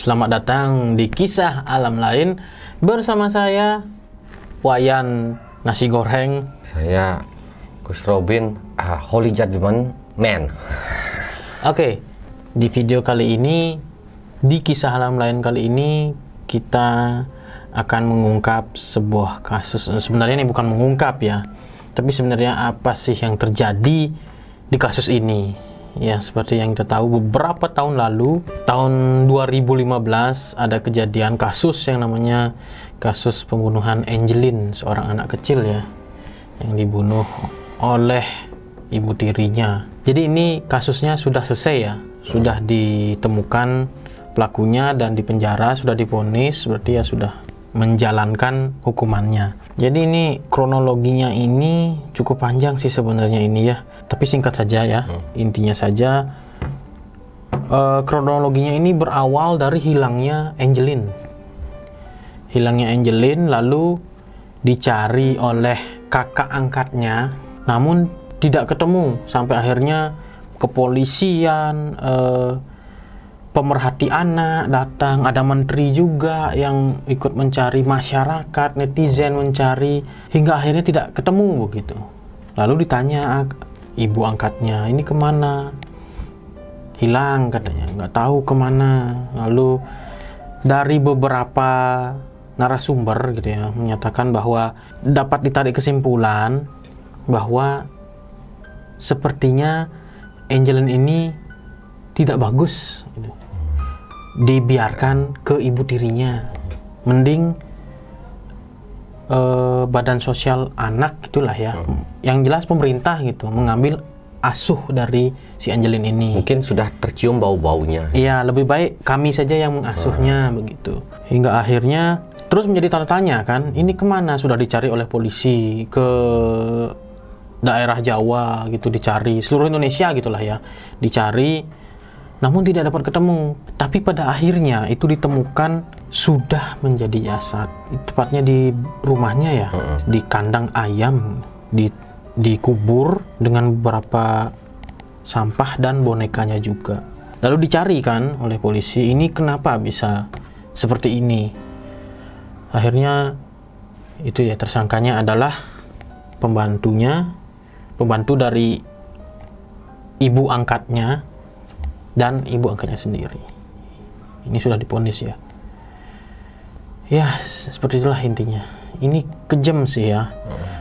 Selamat datang di Kisah Alam Lain bersama saya Wayan Nasi Goreng. Saya Gus Robin, Holy Judgment Man. Oke, di video kali ini, di Kisah Alam Lain kali ini kita akan mengungkap sebuah kasus. Sebenarnya ini bukan mengungkap ya, tapi sebenarnya apa sih yang terjadi di kasus ini. Ya, seperti yang kita tahu beberapa tahun lalu, tahun 2015 ada kejadian kasus yang namanya kasus pembunuhan Angelin, seorang anak kecil ya, yang dibunuh oleh ibu tirinya. Jadi ini kasusnya sudah selesai ya, sudah ditemukan pelakunya dan dipenjara, sudah divonis, berarti ya sudah menjalankan hukumannya. Jadi ini kronologinya ini cukup panjang sih sebenarnya ini ya, tapi singkat saja ya. Intinya saja kronologinya ini berawal dari hilangnya Angelin. Lalu dicari oleh kakak angkatnya, namun tidak ketemu sampai akhirnya kepolisian, pemerhati anak datang, ada menteri juga yang ikut mencari, masyarakat, netizen mencari, hingga akhirnya tidak ketemu begitu. Lalu ditanya ibu angkatnya, ini kemana? Hilang katanya, nggak tahu kemana. Lalu dari beberapa narasumber gitu ya, menyatakan bahwa dapat ditarik kesimpulan bahwa sepertinya Angelin ini tidak bagus gitu, dibiarkan ke ibu tirinya. Mending badan sosial anak gitulah ya, yang jelas pemerintah gitu mengambil asuh dari si Angelin ini. Mungkin sudah tercium bau-baunya. Iya, lebih baik kami saja yang mengasuhnya begitu. Hingga akhirnya terus menjadi tanda tanya kan, ini kemana? Sudah dicari oleh polisi ke daerah Jawa gitu, dicari seluruh Indonesia gitulah ya, dicari, namun tidak dapat ketemu. Tapi pada akhirnya itu ditemukan sudah menjadi jasad, tepatnya di rumahnya ya, di kandang ayam, dikubur dengan beberapa sampah dan bonekanya juga. Lalu dicari kan oleh polisi, ini kenapa bisa seperti ini. Akhirnya itu ya, tersangkanya adalah pembantu dari ibu angkatnya dan ibu angkatnya sendiri. Ini sudah divonis ya. Ya, seperti itulah intinya. Ini kejam sih ya.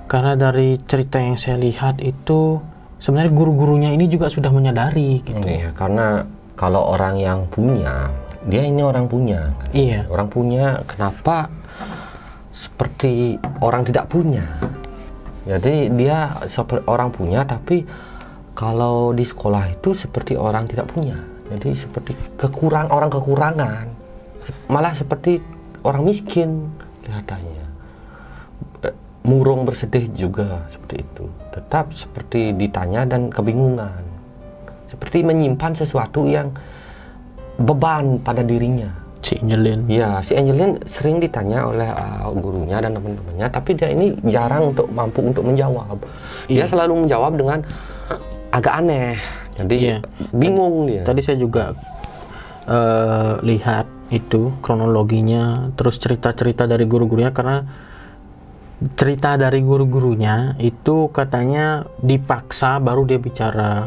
Karena dari cerita yang saya lihat itu sebenarnya guru-gurunya ini juga sudah menyadari gitu. Iya, karena kalau orang yang punya, dia ini orang punya. Iya. Orang punya, kenapa seperti orang tidak punya? Jadi dia seperti orang punya, tapi kalau di sekolah itu seperti orang tidak punya. Jadi seperti orang kekurangan, malah seperti orang miskin kelihatannya. Murung bersedih juga seperti itu. Tetap seperti ditanya dan kebingungan, seperti menyimpan sesuatu yang beban pada dirinya. Si Angelin. Ya, si Angelin sering ditanya oleh gurunya dan teman-temannya, tapi dia ini jarang mampu untuk menjawab. Dia selalu menjawab dengan agak aneh. Jadi bingung dia. Tadi saya juga lihat itu kronologinya, terus cerita-cerita dari guru-gurunya, karena cerita dari guru-gurunya itu katanya dipaksa baru dia bicara.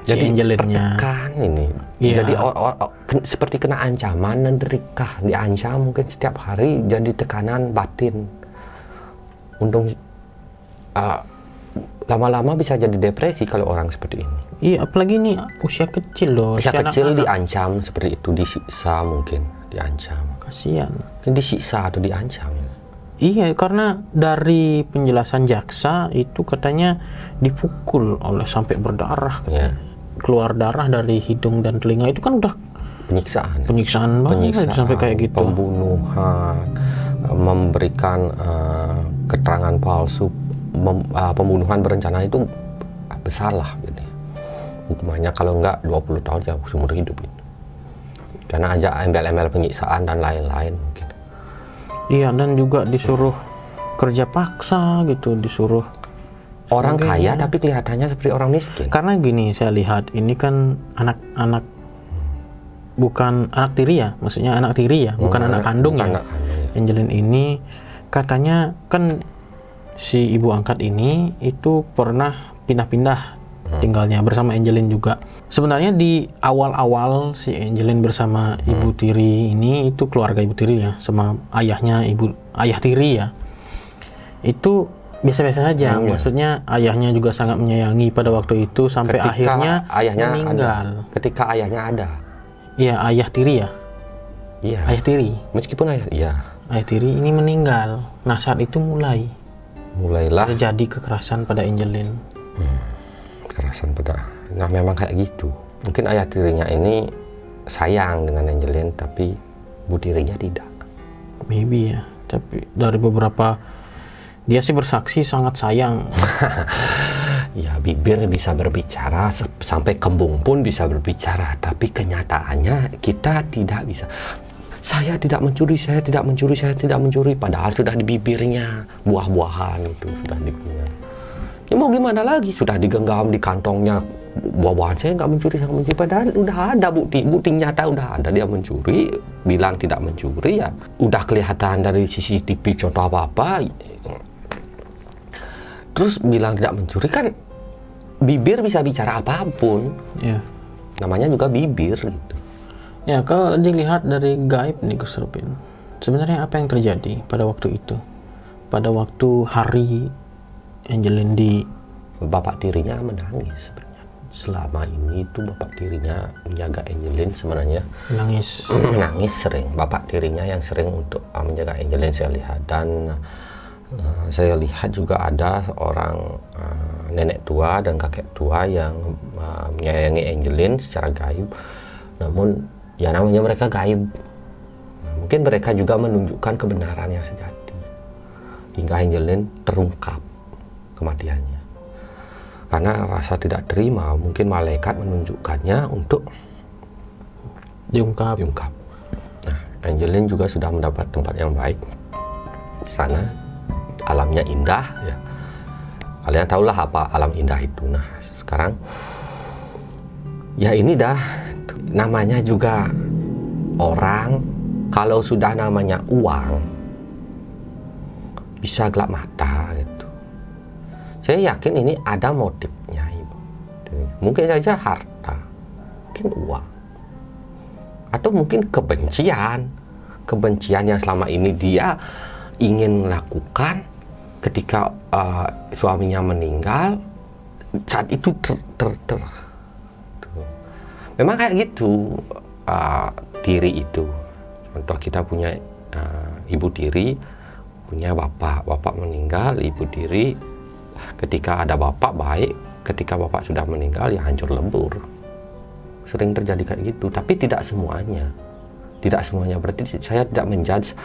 Jadi Angelinnya tertekan ini. Jadi seperti kena ancaman dan diancam mungkin setiap hari, jadi tekanan batin. Untung lama-lama bisa jadi depresi kalau orang seperti ini. Iya, apalagi ini usia kecil loh. Usia kecil diancam seperti itu, disiksa mungkin, diancam. Kasihan. Disiksa atau diancam. Iya, karena dari penjelasan jaksa itu katanya dipukul oleh sampai berdarah. Keluar darah dari hidung dan telinga, itu kan udah penyiksaan banget sampai kayak gitu. Pembunuhan, memberikan keterangan palsu, pembunuhan berencana itu besar lah gitu. Hukumannya kalau enggak 20 tahun ya seumur hidup itu. Karena aja embel-embel penyiksaan dan lain-lain mungkin. Iya, dan juga disuruh kerja paksa gitu, disuruh orang kaya tapi kelihatannya seperti orang miskin. Karena gini, saya lihat ini kan anak-anak bukan anak tiri ya, maksudnya anak tiri ya, bukan anak kandung bukan ya. anak kandung, ya. Angelin ini katanya kan si ibu angkat ini itu pernah pindah-pindah tinggalnya bersama Angelin juga. Sebenarnya di awal-awal si Angelin bersama ibu tiri ini, itu keluarga ibu tiri ya, sama ayahnya ayah tiri ya, itu biasa-biasa saja. Maksudnya ayahnya juga sangat menyayangi pada waktu itu sampai Ketika akhirnya ayahnya meninggal. Ketika ayahnya ada. Iya, ayah tiri ya. Iya. Ayah tiri. Meskipun ayah tiri ini meninggal. Nah, saat itu mulailah terjadi kekerasan pada Angelin. Kekerasan pada. Nah, memang kayak gitu. Mungkin ayah tirinya ini sayang dengan Angelin, tapi bu tirinya tidak. Maybe ya. Tapi dari beberapa, dia sih bersaksi sangat sayang. Ya, bibir bisa berbicara, sampai kembung pun bisa berbicara, tapi kenyataannya kita tidak bisa. Saya tidak mencuri, saya tidak mencuri, saya tidak mencuri, padahal sudah di bibirnya buah-buahan itu sudah dipunya. Ya mau gimana lagi, sudah digenggam di kantongnya buah-buahan, saya nggak mencuri, saya nggak mencuri, padahal udah ada bukti nyata, udah ada dia mencuri, bilang tidak mencuri, ya udah kelihatan dari CCTV contoh apa-apa. Terus bilang tidak mencuri, kan bibir bisa bicara apapun. Ya. Namanya juga bibir gitu. Ya, kalau dilihat dari gaib nih Gus Rupin, sebenarnya apa yang terjadi pada waktu itu? Pada waktu hari Angelin bapak tirinya menangis sebenarnya. Selama ini itu bapak tirinya menjaga Angelin sebenarnya. Menangis sering. Bapak tirinya yang sering untuk menjaga Angelin, saya lihat. Dan saya lihat juga ada orang nenek tua dan kakek tua yang menyayangi Angelin secara gaib. Namun ya namanya mereka gaib. Mungkin mereka juga menunjukkan kebenaran yang sejati. Hingga Angelin terungkap kematiannya. Karena rasa tidak terima, mungkin malaikat menunjukkannya untuk diungkap. Nah, Angelin juga sudah mendapat tempat yang baik di sana. Alamnya indah ya. Kalian tahulah apa alam indah itu. Nah, sekarang ya ini dah namanya juga orang, kalau sudah namanya uang bisa gelap mata gitu. Saya yakin ini ada motifnya, Ibu. Mungkin saja harta, mungkin uang, atau mungkin kebencian yang selama ini dia ingin melakukan ketika suaminya meninggal. Saat itu memang kayak gitu. Tiri itu, contoh kita punya ibu tiri, punya bapak meninggal, ibu tiri. Ketika ada bapak baik, ketika bapak sudah meninggal ya hancur lebur. Sering terjadi kayak gitu, tapi tidak semuanya. Berarti saya tidak menjudge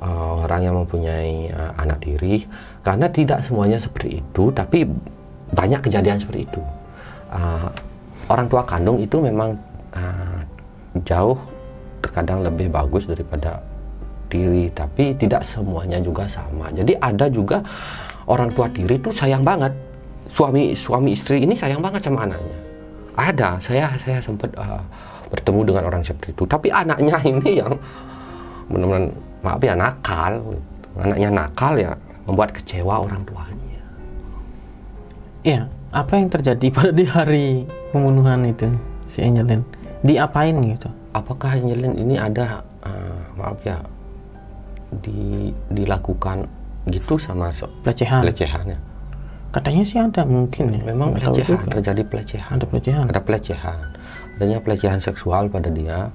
orang yang mempunyai anak tiri, karena tidak semuanya seperti itu, tapi banyak kejadian seperti itu. Orang tua kandung itu memang jauh terkadang lebih bagus daripada tiri, tapi tidak semuanya juga sama. Jadi ada juga orang tua tiri itu sayang banget, suami istri ini sayang banget sama anaknya. Ada, saya sempat bertemu dengan orang seperti itu, tapi anaknya ini yang benar-benar, maaf ya, nakal. Anaknya nakal ya, membuat kecewa orang tuanya. Iya, apa yang terjadi pada di hari pembunuhan itu si Angelin? Diapain gitu? Apakah Angelin ini ada maaf ya, dilakukan gitu sama pelecehan ya? Katanya sih ada, mungkin ya. Memang pelecehan, terjadi pelecehan. Ada pelecehan. Adanya pelecehan seksual pada dia.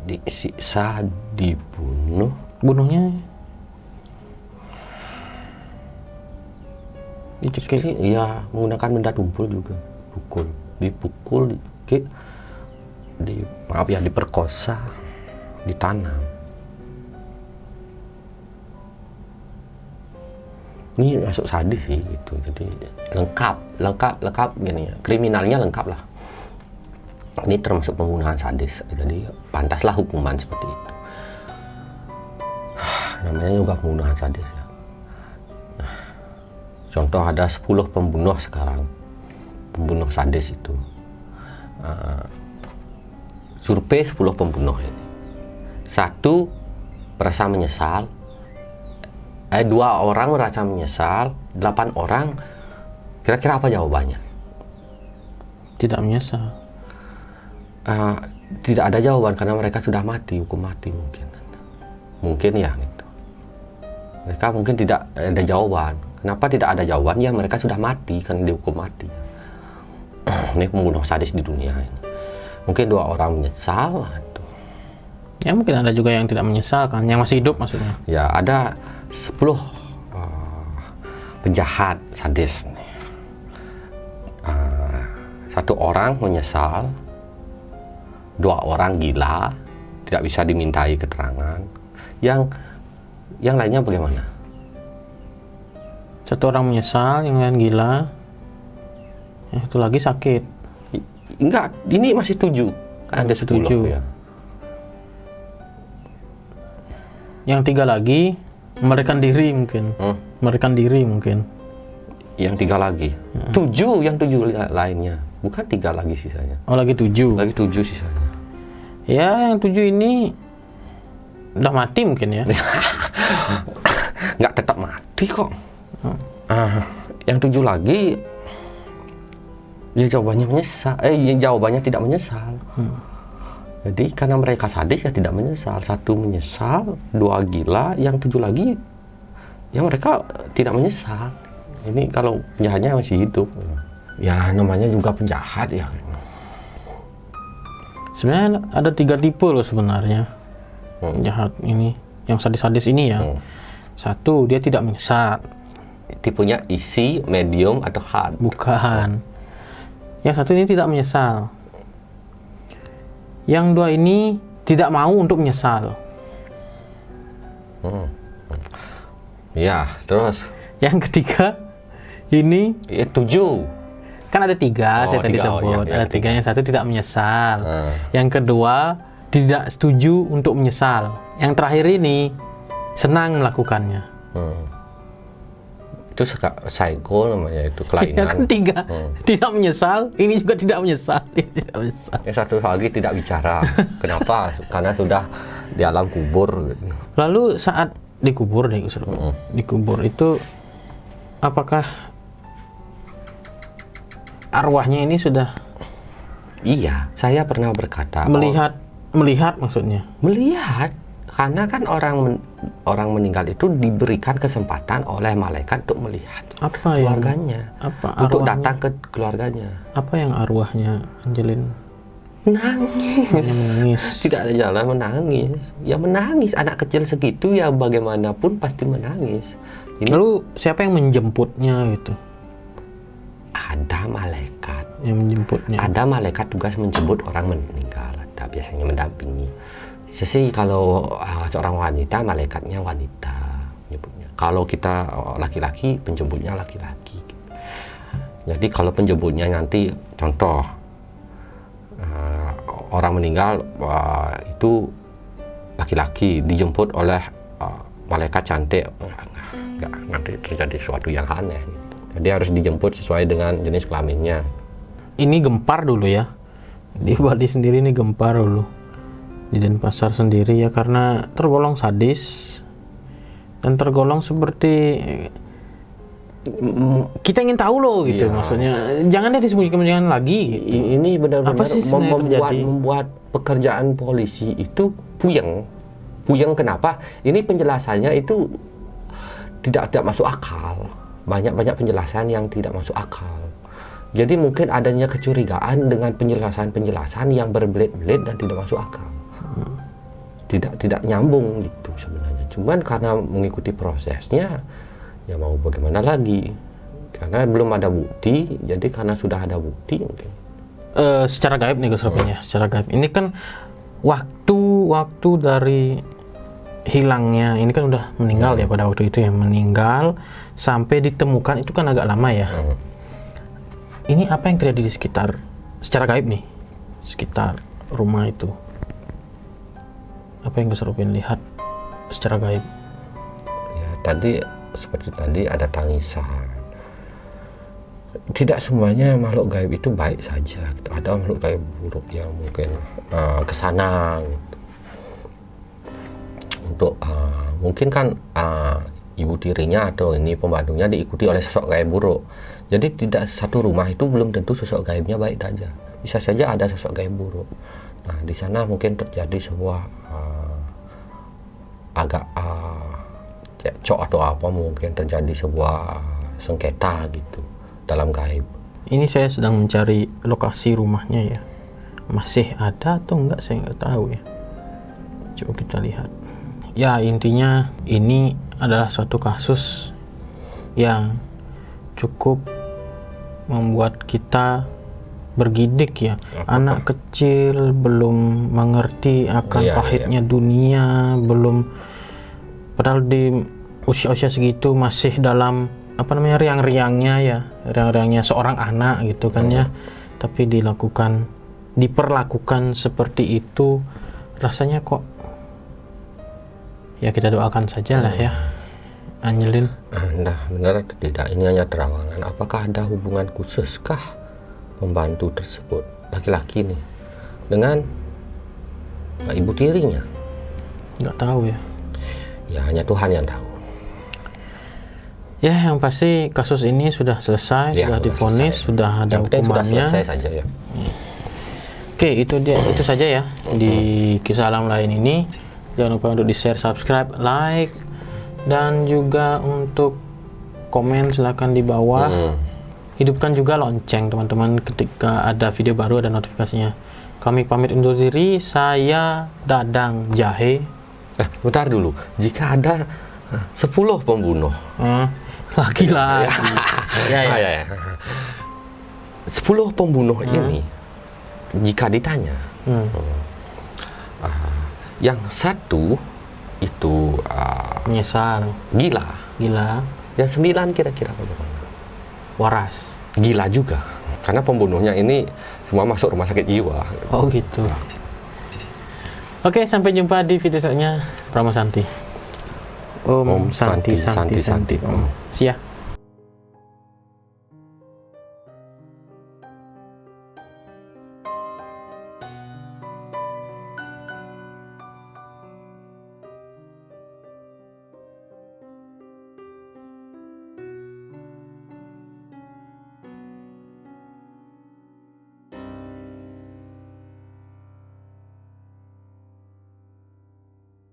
Disiksa, dibunuh. Bunuhnya dicekik? Iya, menggunakan benda tumpul juga. Dipukul, dicekik, diperkosa, ditanam. Ini masuk sadis sih gitu. Jadi lengkap gini ya. Kriminalnya lengkap lah. Ini termasuk pembunuhan sadis. Jadi pantaslah hukuman seperti itu. Namanya juga pembunuhan sadis ya. Contoh ada 10 pembunuh sekarang. Pembunuh sadis itu. survei 10 pembunuh ini. 1 merasa menyesal, 2 orang merasa menyesal, 8 orang, kira-kira apa jawabannya? Tidak menyesal. Tidak ada jawaban karena mereka sudah mati, hukum mati mungkin ya gitu. Mereka mungkin tidak ada jawaban. Kenapa tidak ada jawaban? Ya mereka sudah mati karena dihukum mati. Ini pembunuh sadis di dunia ini. Mungkin 2 orang menyesal. Ya mungkin ada juga yang tidak menyesal kan, yang masih hidup maksudnya. Ya ada 10 penjahat sadis. 1 orang menyesal, 2 orang gila, tidak bisa dimintai keterangan. Yang lainnya bagaimana? 1 orang menyesal, yang lain gila, yang satu lagi sakit. Enggak, ini masih 7. Kan ada 10 ya. Yang 3 lagi melarikan diri mungkin. Melarikan diri mungkin. Yang 3 lagi. 7, yang 7 lainnya. Bukan 3 lagi sisanya. Oh, lagi 7. Lagi 7 sisanya. Ya, yang 7 ini udah mati mungkin ya. Nggak tetap mati kok. Yang 7 lagi ya jawabannya menyesal. Jawabannya tidak menyesal. Jadi karena mereka sadis ya tidak menyesal. 1 menyesal, 2 gila, yang 7 lagi ya mereka tidak menyesal. Ini kalau penjahatnya masih hidup. Ya namanya juga penjahat ya. Sebenarnya ada 3 tipe loh sebenarnya. Penjahat ini, yang sadis-sadis ini ya. 1, dia tidak menyesal. Tipenya easy, medium, atau hard? Bukan. Yang 1 ini tidak menyesal. Yang 2 ini tidak mau untuk menyesal. Ya, terus? Yang ketiga ini 7. Kan ada 3 saya tadi sebut. Ada 3, yang 1 tidak menyesal. Yang kedua tidak setuju untuk menyesal. Yang terakhir ini senang melakukannya. Itu psycho namanya, itu kelainan. Ya kan 3 tidak menyesal, ini juga tidak menyesal. Yang 1 lagi tidak bicara. Kenapa? Karena sudah di alam kubur. Lalu saat dikubur dikubur itu apakah arwahnya ini sudah? Iya, saya pernah berkata melihat maksudnya. Melihat. Karena kan orang meninggal itu diberikan kesempatan oleh malaikat untuk melihat keluarganya, untuk datang ke keluarganya. Apa yang arwahnya Angelin? Menangis. Tidak ada jalan menangis. Ya menangis, anak kecil segitu ya bagaimanapun pasti menangis. Lalu siapa yang menjemputnya gitu? Ada malaikat yang menjemputnya. Ada malaikat tugas menjemput orang meninggal. Ada biasanya mendampingi. Sesi kalau seorang wanita, malaikatnya wanita menyebutnya. Kalau kita laki-laki, penjemputnya laki-laki. Jadi kalau penjemputnya nanti, contoh orang meninggal itu laki-laki dijemput oleh malaikat cantik, nanti terjadi sesuatu yang aneh. Jadi harus dijemput sesuai dengan jenis kelaminnya. Ini gempar dulu ya. Di Bali sendiri ini gempar dulu. Di Denpasar sendiri ya, karena tergolong sadis dan tergolong seperti kita ingin tahu loh gitu. Maksudnya jangan disembunyikan jangan lagi gitu. Ini benar-benar membuat pekerjaan polisi itu puyeng. Kenapa? Ini penjelasannya itu tidak masuk akal. Banyak penjelasan yang tidak masuk akal. Jadi mungkin adanya kecurigaan dengan penjelasan yang berbelit-belit dan tidak masuk akal. Tidak nyambung gitu sebenarnya. Cuman karena mengikuti prosesnya, ya mau bagaimana lagi? Karena belum ada bukti, jadi karena sudah ada bukti mungkin. Secara gaib nih Gus Ropinya, secara gaib. Ini kan waktu dari hilangnya, ini kan udah meninggal ya pada waktu itu ya, meninggal sampai ditemukan itu kan agak lama ya. Ini apa yang terjadi di sekitar, secara gaib nih, sekitar rumah itu? Apa yang Gus Ropin lihat secara gaib? Ya seperti tadi ada tangisan, tidak semuanya makhluk gaib itu baik saja gitu. Ada makhluk gaib buruk yang mungkin kesana gitu. Untuk mungkin kan ibu tirinya atau ini pembantunya diikuti oleh sosok gaib buruk. Jadi tidak satu rumah itu belum tentu sosok gaibnya baik saja. Bisa saja ada sosok gaib buruk. Nah, di sana mungkin terjadi sebuah agak cekcok atau apa, mungkin terjadi sebuah sengketa gitu dalam gaib. Ini saya sedang mencari lokasi rumahnya ya. Masih ada atau enggak saya nggak tahu ya. Coba kita lihat. Ya, intinya ini adalah suatu kasus yang cukup membuat kita bergidik ya. Anak kecil belum mengerti akan pahitnya dunia, belum, padahal di usia-usia segitu masih dalam riang-riangnya ya, riang-riangnya seorang anak gitu kan ya. Tapi diperlakukan seperti itu, rasanya kok ya kita doakan saja lah ya. Anjelin. Nah, benar atau tidak ini hanya terawangan? Apakah ada hubungan khususkah pembantu tersebut, laki-laki nih, dengan ibu tirinya? Nggak tahu ya. Ya, hanya Tuhan yang tahu. Ya, yang pasti kasus ini sudah selesai, Ya, sudah divonis, sudah ada hukumannya. Sudah selesai saja ya. Oke, itu saja ya di kisah alam lain ini. Jangan lupa untuk di-share, subscribe, like, dan juga untuk komen silakan di bawah. Hidupkan juga lonceng teman-teman, ketika ada video baru ada notifikasinya. Kami pamit undur diri, saya Dadang Jahe. Bentar dulu, jika ada 10 pembunuh, lagi-lagi. ya. 10 pembunuh ini, jika ditanya, yang satu itu menyesal, gila, yang 9 kira-kira bagaimana? Waras, gila juga, karena pembunuhnya ini semua masuk rumah sakit jiwa. Oh gitu. Oke, sampai jumpa di video selanjutnya. Pramosanti. Om Santi. Om. Sia.